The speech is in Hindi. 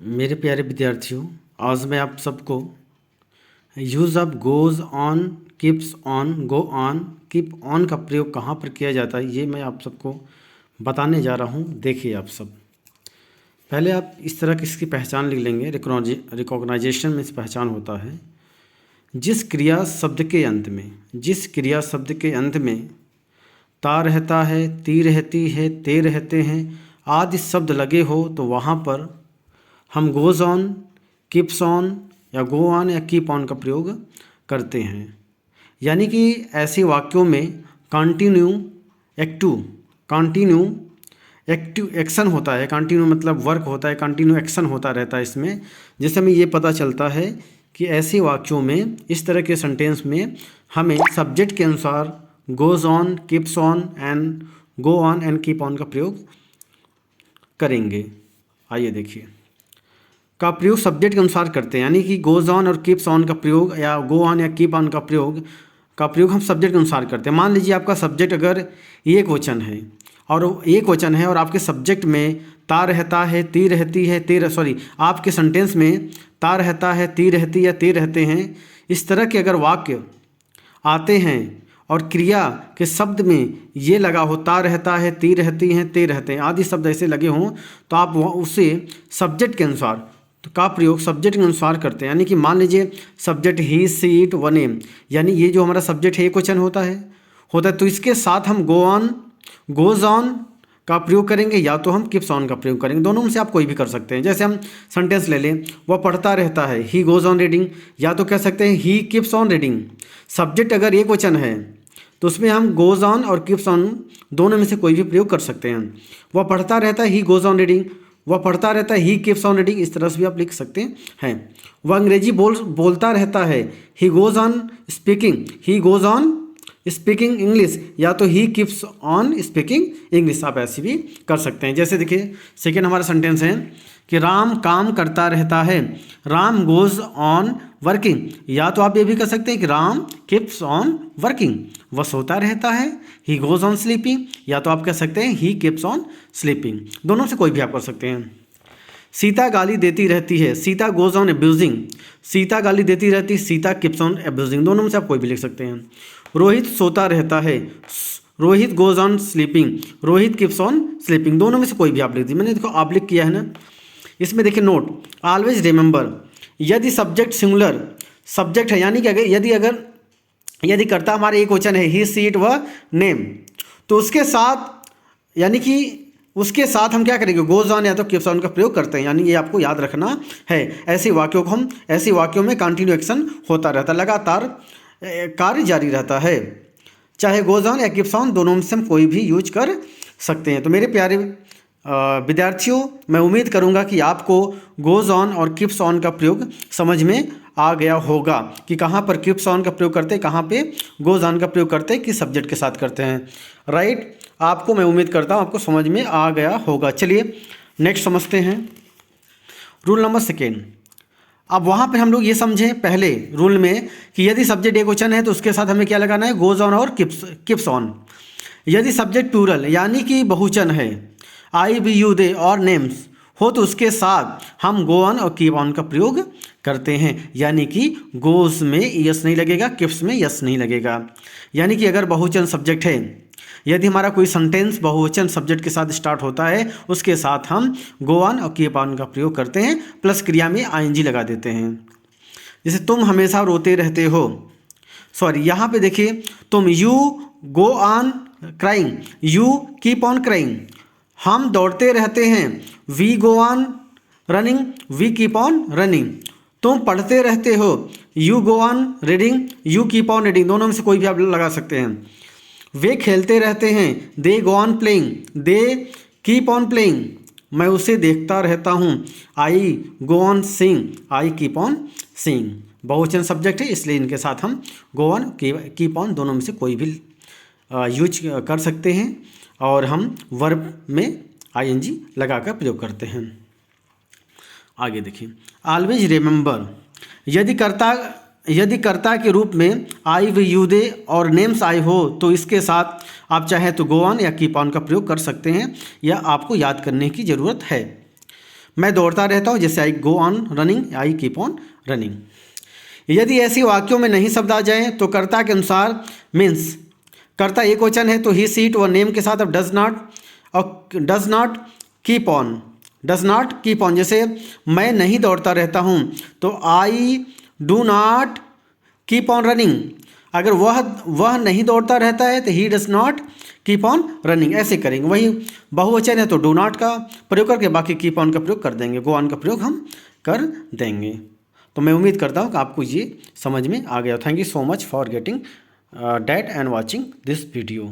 मेरे प्यारे विद्यार्थियों, आज मैं आप सबको use of goes on, keeps on, go on, keep on का प्रयोग कहाँ पर किया जाता है ये मैं आप सबको बताने जा रहा हूँ। देखिए आप सब, पहले आप इस तरह की इसकी पहचान लिख लेंगे। रिकॉग्नाइजेशन में इस पहचान होता है जिस क्रिया शब्द के अंत में ता रहता है, ती रहती है, ते रहते हैं आदि शब्द लगे हो तो वहाँ पर हम गोज़ ऑन, कीप्स ऑन या गो ऑन या कीप ऑन का प्रयोग करते हैं। यानी कि ऐसे वाक्यों में कंटिन्यू एक्शन होता है। कंटिन्यू मतलब वर्क होता है, कंटिन्यू एक्शन होता रहता है इसमें। जिससे हमें ये पता चलता है कि ऐसे वाक्यों में, इस तरह के सेंटेंस में हमें सब्जेक्ट के अनुसार goes on, keeps on and go on and keep on का प्रयोग करेंगे। आइए देखिए, का प्रयोग सब्जेक्ट के अनुसार करते हैं। यानी कि गोज़ ऑन और कीप्स ऑन का प्रयोग या गो ऑन या कीप ऑन का प्रयोग हम सब्जेक्ट के अनुसार करते हैं। मान लीजिए आपका सब्जेक्ट अगर एक वचन है और आपके सब्जेक्ट में ता रहता है, ती रहती है, आपके सेंटेंस में ता रहता है, ती रहती है, ते रहते हैं, इस तरह के अगर वाक्य आते हैं और क्रिया के शब्द में ये लगा हो, ता रहता है, ती रहती हैं, ते रहते हैं आदि शब्द ऐसे लगे हों, तो आप उसे सब्जेक्ट के अनुसार का प्रयोग सब्जेक्ट के अनुसार करते हैं। यानी कि मान लीजिए subject he, she, it, one am, यानी ये जो हमारा सब्जेक्ट है एक वचन होता है, तो इसके साथ हम गो ऑन, गोज़ ऑन का प्रयोग करेंगे या तो हम कीप्स ऑन का प्रयोग करेंगे। दोनों में से आप कोई भी कर सकते हैं। जैसे हम सेंटेंस ले लें, वह पढ़ता रहता है, ही गोज़ ऑन रीडिंग, या तो कह सकते हैं he keeps on reading. Subject अगर एक वचन है तो उसमें हम गोज़ ऑन और कीप्स ऑन दोनों में से कोई भी प्रयोग कर सकते हैं। वह पढ़ता रहता है, ही गोज़ ऑन रीडिंग, वह पढ़ता रहता है, ही कीप्स ऑन रीडिंग, इस तरह से भी आप लिख सकते हैं। वह अंग्रेजी बोलता रहता है, he goes on speaking English, या तो he keeps on speaking English, आप ऐसे भी कर सकते हैं। जैसे देखिए सेकेंड हमारा सेंटेंस है कि राम काम करता रहता है, राम गोज़ ऑन वर्किंग, या तो आप ये भी कर सकते हैं कि राम कीप्स ऑन वर्किंग, वह सोता रहता है, ही गोज़ ऑन स्लीपिंग, या तो आप कह सकते हैं ही कीप्स ऑन स्लीपिंग। दोनों से कोई भी आप कर सकते हैं। सीता गाली देती रहती है, Sita goes on abusing, Sita गाली देती रहती, सीता कीप्स ऑन एब्यूजिंग, दोनों में से आप कोई भी लिख सकते हैं। रोहित सोता रहता है, Rohit goes on sleeping, Rohit keeps on sleeping, दोनों में से कोई भी आप लिख दी। मैंने देखो आप लिख किया है ना। इसमें देखिए नोट, ऑलवेज रिमेंबर, यदि सब्जेक्ट सिंगुलर सब्जेक्ट है, यानी कि यदि कर्ता हमारे एक वचन है, ही, सी, इट, व नेम, तो उसके साथ हम क्या करेंगे, गोज़ ऑन या तो कीप्स ऑन का प्रयोग करते हैं। यानी ये आपको याद रखना है। ऐसे वाक्यों में कंटिन्यू एक्शन होता रहता है, लगातार कार्य जारी रहता है। चाहे गोज़ ऑन या कीप्स ऑन, दोनों में से हम कोई भी यूज कर सकते हैं। तो मेरे प्यारे विद्यार्थियों, मैं उम्मीद करूंगा कि आपको गोज़ ऑन और कीप्स ऑन का प्रयोग समझ में आ गया होगा कि कहाँ पर कीप्स ऑन का प्रयोग करते हैं, कहाँ पे गोज़ ऑन का प्रयोग करते हैं, किस सब्जेक्ट के साथ करते हैं। राइट, आपको मैं उम्मीद करता हूँ आपको समझ में आ गया होगा। चलिए नेक्स्ट समझते हैं, रूल नंबर सेकेंड। अब वहाँ पे हम लोग ये समझें पहले रूल में कि यदि सब्जेक्ट एक वचन है तो उसके साथ हमें क्या लगाना है, गोज़ ऑन और कीप्स ऑन। यदि सब्जेक्ट प्लूरल यानी कि बहुवचन है, आई, वी, यू, दे और नेम्स हो, तो उसके साथ हम गो ऑन और कीप ऑन का प्रयोग करते हैं। यानी कि गोज़ में यस नहीं लगेगा, कीप्स में यस नहीं लगेगा। यानी कि अगर बहुवचन सब्जेक्ट है, यदि हमारा कोई सेंटेंस बहुवचन सब्जेक्ट के साथ स्टार्ट होता है, उसके साथ हम गो ऑन और कीप ऑन का प्रयोग करते हैं, प्लस क्रिया में आईएनजी लगा देते हैं। जैसे तुम हमेशा रोते रहते हो, यहाँ पे देखिए, तुम you go on crying, you keep on crying, हम दौड़ते रहते हैं, we go on running, we keep on running. तुम पढ़ते रहते हो, you go on reading, you keep on reading, दोनों में से कोई भी आप लगा सकते हैं। वे खेलते रहते हैं, they go on playing, they keep on playing, मैं उसे देखता रहता हूँ, I go on sing, I keep on sing. बहुवचन सब्जेक्ट है इसलिए इनके साथ हम गो ऑन कीप ऑन दोनों में से कोई भी यूज कर सकते हैं, और हम वर्ब में आईएनजी लगाकर प्रयोग करते हैं। आगे देखिए, ऑलवेज रिमेंबर, यदि कर्ता के रूप में आई, वी, यू, दे और नेम्स आई हो, तो इसके साथ आप चाहे तो गो ऑन या कीप ऑन का प्रयोग कर सकते हैं, या आपको याद करने की ज़रूरत है। मैं दौड़ता रहता हूँ, जैसे I go on running, I keep on running. यदि ऐसी वाक्यों में नहीं शब्द आ जाए तो कर्ता के अनुसार मीन्स कर्ता एक वचन है तो ही सी इट और नेम के साथ अब डज नॉट और does not keep on, does not keep on. जैसे मैं नहीं दौड़ता रहता हूँ तो I do not keep on running. अगर वह नहीं दौड़ता रहता है तो he does not keep on running, ऐसे करेंगे। वही बहुवचन है तो डू नॉट का प्रयोग करके बाकी कीप ऑन का प्रयोग कर देंगे, गो ऑन का प्रयोग हम कर देंगे। तो मैं उम्मीद करता हूँ कि आपको ये समझ में आ गया। Thank you so much for getting that and watching this video.